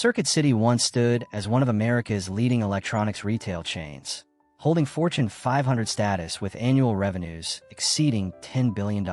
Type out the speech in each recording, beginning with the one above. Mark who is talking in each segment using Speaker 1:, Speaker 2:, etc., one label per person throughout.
Speaker 1: Circuit City once stood as one of America's leading electronics retail chains, holding Fortune 500 status with annual revenues exceeding $10 billion.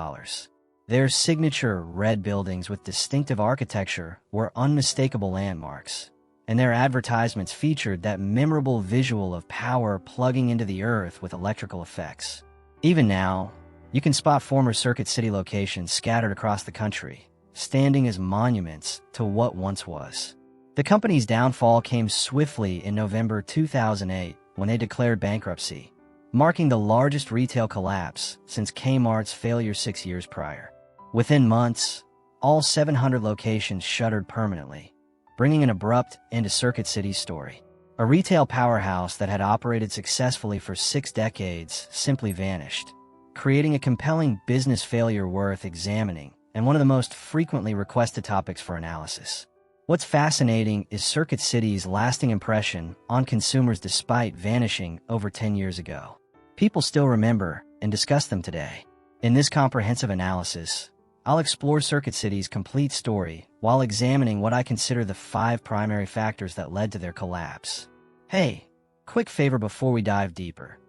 Speaker 1: Their signature red buildings with distinctive architecture were unmistakable landmarks, and their advertisements featured that memorable visual of power plugging into the earth with electrical effects. Even now, you can spot former Circuit City locations scattered across the country, standing as monuments to what once was. The company's downfall came swiftly in November 2008 when they declared bankruptcy, marking the largest retail collapse since Kmart's failure 6 years prior. Within months, all 700 locations shuttered permanently, bringing an abrupt end to Circuit City's story. A retail powerhouse that had operated successfully for 6 decades simply vanished, creating a compelling business failure worth examining and one of the most frequently requested topics for analysis. What's fascinating is Circuit City's lasting impression on consumers despite vanishing over 10 years ago. People still remember and discuss them today. In this comprehensive analysis, I'll explore Circuit City's complete story while examining what I consider the 5 primary factors that led to their collapse. Hey, quick favor before we dive deeper.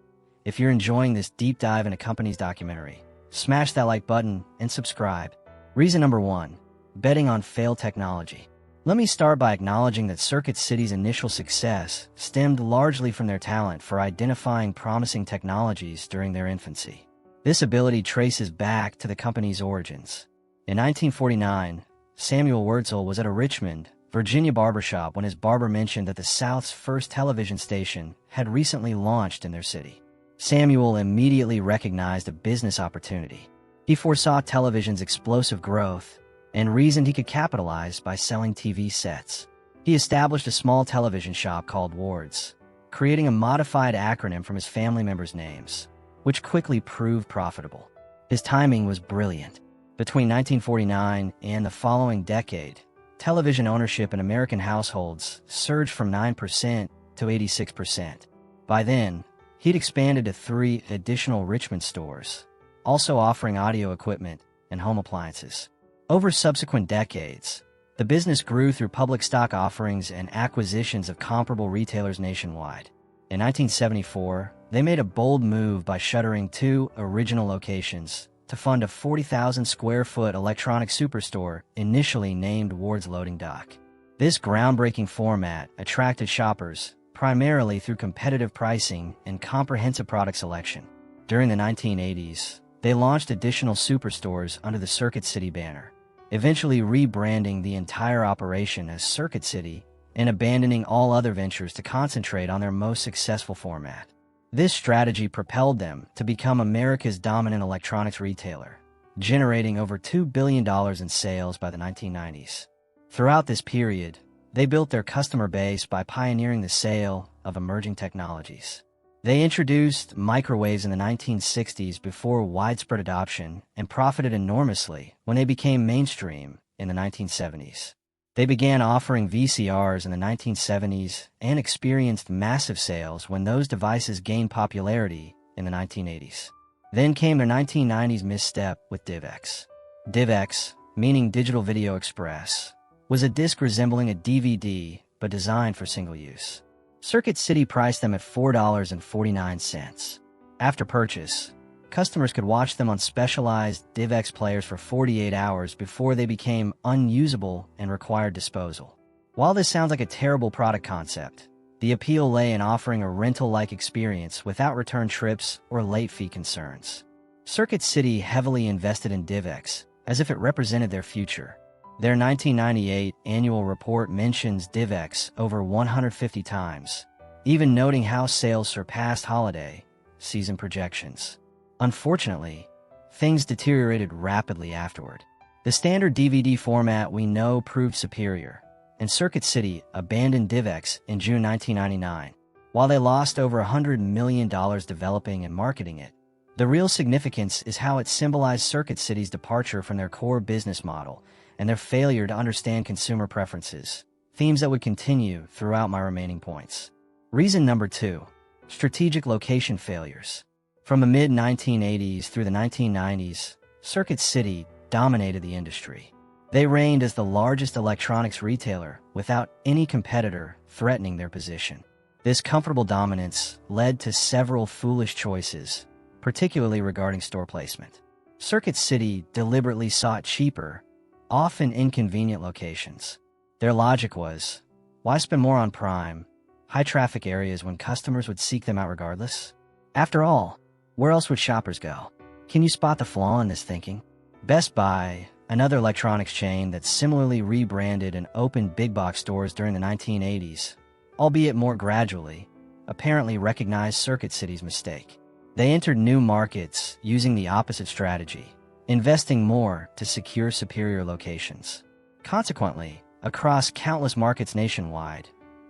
Speaker 1: If you're enjoying this deep dive in a company's documentary, smash that like button and subscribe. Reason number 1, betting on failed technology. Let me start by acknowledging that Circuit City's initial success stemmed largely from their talent for identifying promising technologies during their infancy. This ability traces back to the company's origins. In 1949, Samuel Wurtzel was at a Richmond, Virginia barbershop when his barber mentioned that the South's first television station had recently launched in their city. Samuel immediately recognized a business opportunity. He foresaw television's explosive growth and reasoned he could capitalize by selling TV sets. He established a small television shop called Ward's, creating a modified acronym from his family members' names, which quickly proved profitable. His timing was brilliant. Between 1949 and the following decade, television ownership in American households surged from 9% to 86%. By then, he'd expanded to 3 additional Richmond stores, also offering audio equipment and home appliances. Over subsequent decades, the business grew through public stock offerings and acquisitions of comparable retailers nationwide. In 1974, they made a bold move by shuttering 2 original locations to fund a 40,000 square foot electronic superstore initially named Ward's Loading Dock. This groundbreaking format attracted shoppers primarily through competitive pricing and comprehensive product selection. During the 1980s, they launched additional superstores under the Circuit City banner, eventually rebranding the entire operation as Circuit City and abandoning all other ventures to concentrate on their most successful format. This strategy propelled them to become America's dominant electronics retailer, generating over $2 billion in sales by the 1990s. Throughout this period, they built their customer base by pioneering the sale of emerging technologies. They introduced microwaves in the 1960s before widespread adoption and profited enormously when they became mainstream in the 1970s. They began offering VCRs in the 1970s and experienced massive sales when those devices gained popularity in the 1980s. Then came their 1990s misstep with DIVX. DIVX, meaning Digital Video Express, was a disc resembling a DVD but designed for single use. Circuit City priced them at $4.49. After purchase, customers could watch them on specialized DIVX players for 48 hours before they became unusable and required disposal. While this sounds like a terrible product concept, the appeal lay in offering a rental-like experience without return trips or late fee concerns. Circuit City heavily invested in DIVX as if it represented their future. Their 1998 annual report mentions DIVX over 150 times, even noting how sales surpassed holiday season projections. Unfortunately, things deteriorated rapidly afterward. The standard DVD format we know proved superior, and Circuit City abandoned DIVX in June 1999. While they lost over $100 million developing and marketing it, the real significance is how it symbolized Circuit City's departure from their core business model and their failure to understand consumer preferences, themes that would continue throughout my remaining points. Reason number 2, strategic location failures. From the mid-1980s through the 1990s, Circuit City dominated the industry. They reigned as the largest electronics retailer without any competitor threatening their position. This comfortable dominance led to several foolish choices, particularly regarding store placement. Circuit City deliberately sought cheaper, often inconvenient locations. Their logic was, why spend more on prime, high-traffic areas when customers would seek them out regardless? After all, where else would shoppers go? Can you spot the flaw in this thinking? Best Buy, another electronics chain that similarly rebranded and opened big-box stores during the 1980s, albeit more gradually, apparently recognized Circuit City's mistake. They entered new markets using the opposite strategy, investing more to secure superior locations. Consequently, across countless markets nationwide,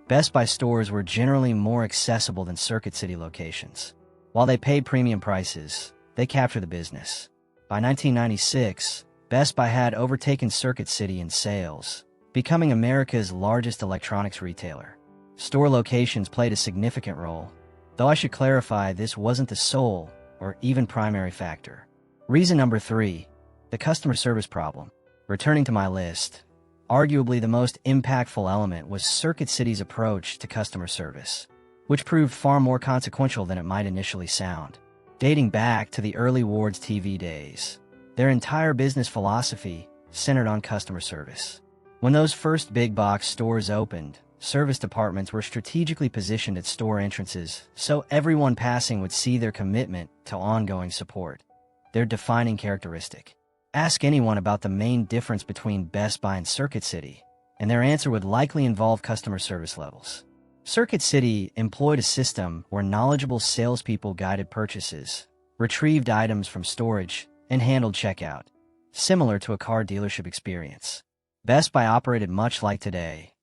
Speaker 1: Best Buy stores were generally more accessible than Circuit City locations. While they paid premium prices, they captured the business. By 1996, Best Buy had overtaken Circuit City in sales, becoming America's largest electronics retailer. Store locations played a significant role, though I should clarify this wasn't the sole or even primary factor. Reason number 3, the customer service problem. Returning to my list, arguably the most impactful element was Circuit City's approach to customer service, which proved far more consequential than it might initially sound. Dating back to the early Ward's TV days, their entire business philosophy centered on customer service. When those first big box stores opened, service departments were strategically positioned at store entrances so everyone passing would see their commitment to ongoing support, their defining characteristic. Ask anyone about the main difference between Best Buy and Circuit City, and their answer would likely involve customer service levels. Circuit City employed a system where knowledgeable salespeople guided purchases, retrieved items from storage, and handled checkout, similar to a car dealership experience. Best Buy operated much like today.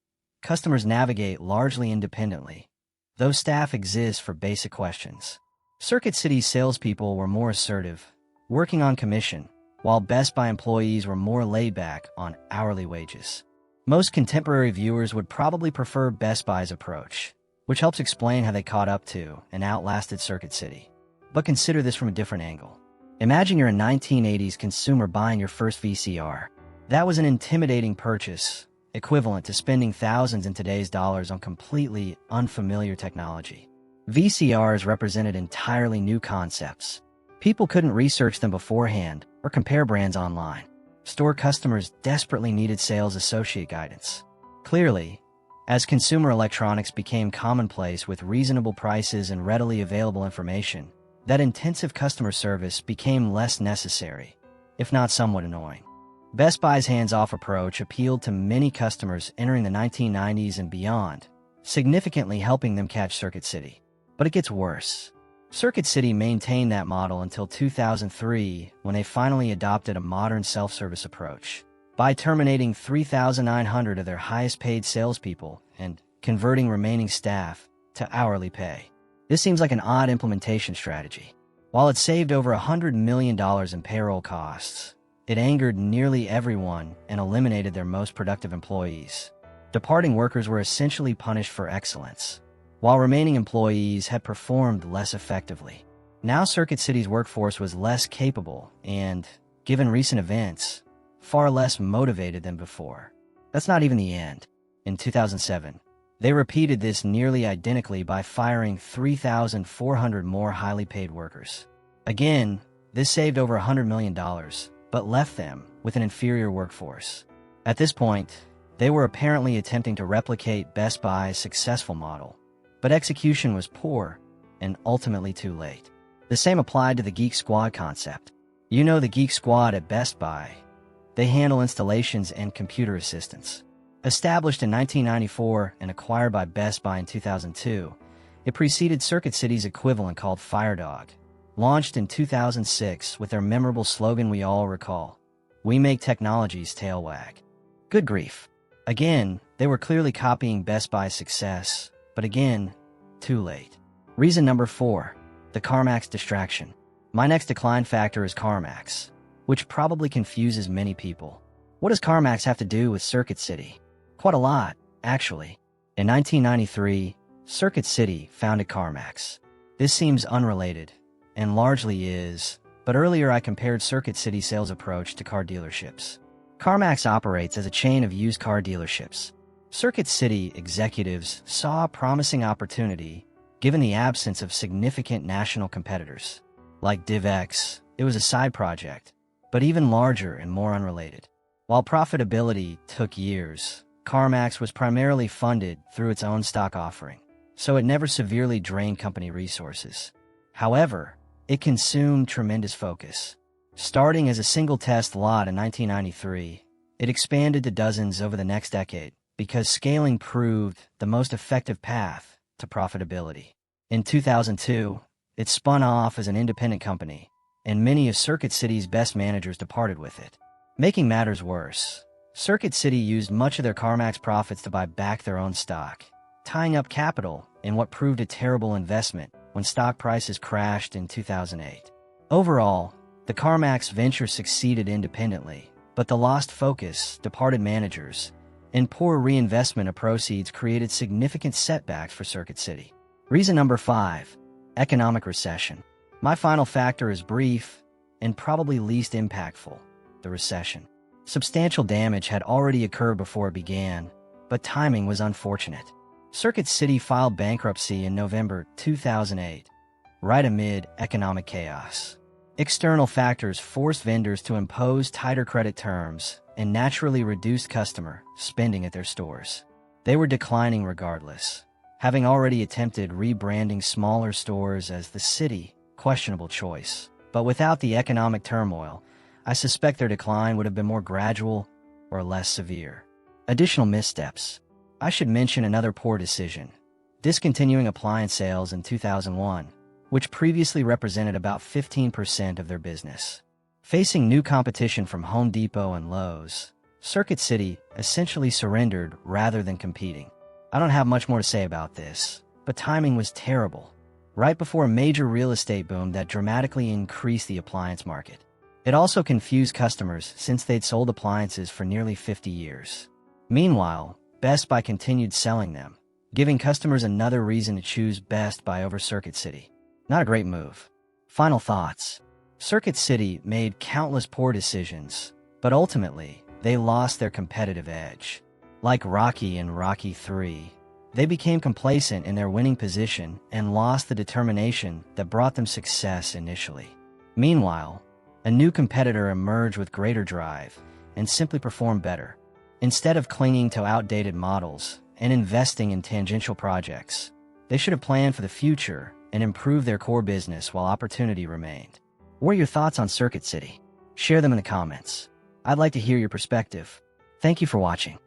Speaker 1: Customers navigate largely independently, though staff exists for basic questions. Circuit City's salespeople were more assertive, working on commission, while Best Buy employees were more laid back on hourly wages. Most contemporary viewers would probably prefer Best Buy's approach, which helps explain how they caught up to and outlasted Circuit City. But consider this from a different angle. Imagine you're a 1980s consumer buying your first VCR. That was an intimidating purchase, equivalent to spending thousands in today's dollars on completely unfamiliar technology. VCRs represented entirely new concepts. People couldn't research them beforehand or compare brands online. Store customers desperately needed sales associate guidance. Clearly, as consumer electronics became commonplace with reasonable prices and readily available information, that intensive customer service became less necessary, if not somewhat annoying. Best Buy's hands-off approach appealed to many customers entering the 1990s and beyond, significantly helping them catch Circuit City. But it gets worse. Circuit City maintained that model until 2003, when they finally adopted a modern self-service approach, by terminating 3,900 of their highest-paid salespeople and converting remaining staff to hourly pay. This seems like an odd implementation strategy. While it saved over $100 million in payroll costs, it angered nearly everyone and eliminated their most productive employees. Departing workers were essentially punished for excellence, while remaining employees had performed less effectively. Now Circuit City's workforce was less capable and, given recent events, far less motivated than before. That's not even the end. In 2007, they repeated this nearly identically by firing 3,400 more highly paid workers. Again, this saved over $100 million, but left them with an inferior workforce. At this point, they were apparently attempting to replicate Best Buy's successful model, but execution was poor and ultimately too late. The same applied to the Geek Squad concept. You know the Geek Squad at Best Buy. They handle installations and computer assistance. Established in 1994 and acquired by Best Buy in 2002, it preceded Circuit City's equivalent called FireDog, launched in 2006 with their memorable slogan we all recall, "We make technology's tail wag." Good grief. Again, they were clearly copying Best Buy's success, but again, too late. Reason number 4, the CarMax distraction. My next decline factor is CarMax, which probably confuses many people. What does CarMax have to do with Circuit City? Quite a lot, actually. In 1993, Circuit City founded CarMax. This seems unrelated, and largely is, but earlier I compared Circuit City's sales approach to car dealerships. CarMax operates as a chain of used car dealerships. Circuit City executives saw a promising opportunity given the absence of significant national competitors. Like DIVX, it was a side project, but even larger and more unrelated. While profitability took years, CarMax was primarily funded through its own stock offering, so it never severely drained company resources. However, it consumed tremendous focus. Starting as a single test lot in 1993, it expanded to dozens over the next decade because scaling proved the most effective path to profitability. In 2002, it spun off as an independent company, and many of Circuit City's best managers departed with it. Making matters worse, Circuit City used much of their CarMax profits to buy back their own stock, tying up capital in what proved a terrible investment when stock prices crashed in 2008. Overall, the CarMax venture succeeded independently, but the lost focus, departed managers, and poor reinvestment of proceeds created significant setbacks for Circuit City. Reason number 5, economic recession. My final factor is brief and probably least impactful, the recession. Substantial damage had already occurred before it began, but timing was unfortunate. Circuit City filed bankruptcy in November 2008, right amid economic chaos. External factors forced vendors to impose tighter credit terms and naturally reduced customer spending at their stores. They were declining regardless, having already attempted rebranding smaller stores as the City, questionable choice. But without the economic turmoil, I suspect their decline would have been more gradual or less severe. Additional missteps. I should mention another poor decision: discontinuing appliance sales in 2001, which previously represented about 15% of their business. Facing new competition from Home Depot and Lowe's, Circuit City essentially surrendered rather than competing. I don't have much more to say about this, but timing was terrible, right before a major real estate boom that dramatically increased the appliance market. It also confused customers since they'd sold appliances for nearly 50 years. Meanwhile, Best Buy continued selling them, giving customers another reason to choose Best Buy over Circuit City. Not a great move. Final thoughts. Circuit City made countless poor decisions, but ultimately, they lost their competitive edge. Like Rocky in Rocky 3, they became complacent in their winning position and lost the determination that brought them success initially. Meanwhile, a new competitor emerged with greater drive and simply performed better. Instead of clinging to outdated models and investing in tangential projects, they should have planned for the future and improved their core business while opportunity remained. What are your thoughts on Circuit City? Share them in the comments. I'd like to hear your perspective. Thank you for watching.